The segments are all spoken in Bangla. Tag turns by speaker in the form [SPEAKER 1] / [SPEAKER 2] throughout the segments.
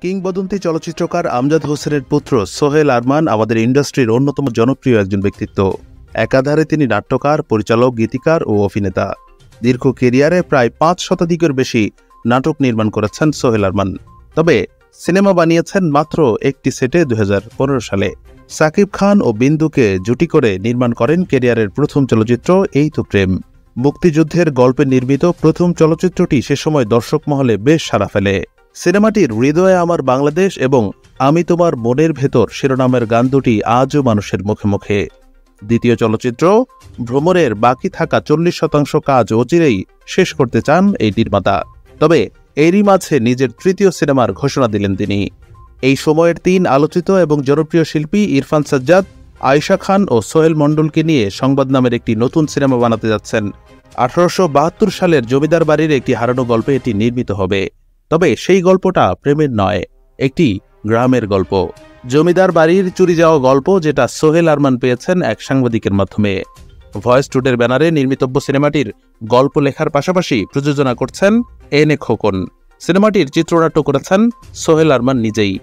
[SPEAKER 1] কিংবদন্তি চলচ্চিত্রকার আমজাদ হোসেনের পুত্র সোহেল আরমান আমাদের ইন্ডাস্ট্রির অন্যতম জনপ্রিয় একজন ব্যক্তিত্ব। একাধারে তিনি নাট্যকার, পরিচালক, গীতিকার ও অভিনেতা। দীর্ঘ কেরিয়ারে প্রায় ৫ শতাধিকের বেশি নাটক নির্মাণ করেছেন সোহেল আরমান। তবে সিনেমা বানিয়েছেন মাত্র একটি সেটে ২০১৫ সালে। সাকিব খান ও বিন্দুকে জুটি করে নির্মাণ করেন কেরিয়ারের প্রথম চলচ্চিত্র এই তো প্রেম। মুক্তিযুদ্ধের গল্পে নির্মিত প্রথম চলচ্চিত্রটি সে সময় দর্শক মহলে বেশ সাড়া ফেলে। সিনেমাটির হৃদয়ে আমার বাংলাদেশ এবং আমি তোমার মনের ভেতর শিরোনামের গান দুটি আজও মানুষের মুখে মুখে। দ্বিতীয় চলচ্চিত্র ভ্রমরের বাকি থাকা ৪০% কাজ অচিরেই শেষ করতে চান এই নির্মাতা। তবে এরই মাঝে নিজের তৃতীয় সিনেমার ঘোষণা দিলেন তিনি। এই সময়ের ৩ আলোচিত এবং জনপ্রিয় শিল্পী ইরফান সাজ্জাদ, আয়েশা খান ও সোহেল মণ্ডলকে নিয়ে সংবাদ নামের একটি নতুন সিনেমা বানাতে যাচ্ছেন। ১৮৭২ সালের জমিদার বাড়ির একটি হারানো গল্পে এটি নির্মিত হবে। তবে সেই গল্পটা প্রেমের নয়, একটি গ্রামের গল্প। জমিদার বাড়ির চুরি যাওয়া গল্প, যেটা সোহেল আরমান পেয়েছেন এক সাংবাদিকের মাধ্যমে। ভয়েস টুডের ব্যানারে নির্মিতব্য সিনেমাটির গল্প লেখার পাশাপাশি প্রযোজনা করছেন এন এ খোকন। সিনেমাটির চিত্রনাট্য করেছেন সোহেল আরমান নিজেই।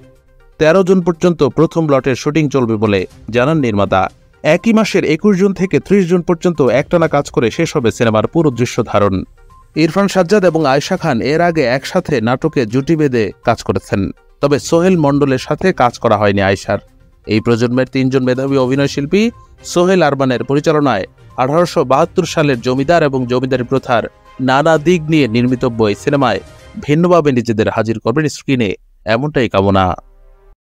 [SPEAKER 1] ১৩ জুন পর্যন্ত প্রথম লটের শুটিং চলবে বলে জানান নির্মাতা। একই মাসের ২১ জুন থেকে ৩০ জুন পর্যন্ত একটানা কাজ করে শেষ হবে সিনেমার পুরো দৃশ্য ধারণ। ইরফান সাজ্জাদ এবং আয়েশা খান এর আগে একসাথে নাটকে জুটি বেঁধে কাজ করেছেন। তবে সোহেল মণ্ডলের সাথে কাজ করা হয়নি আয়েশার। এই প্রজন্মের ৩ জন মেধাবী অভিনয়শিল্পী সোহেল আরমানের পরিচালনায় ১৮৭২ সালের জমিদার এবং জমিদারি প্রথার নানা দিক নিয়ে নির্মিতব্য এই সিনেমায় ভিন্নভাবে নিজেদের হাজির করবেন স্ক্রিনে, এমনটাই কামনা।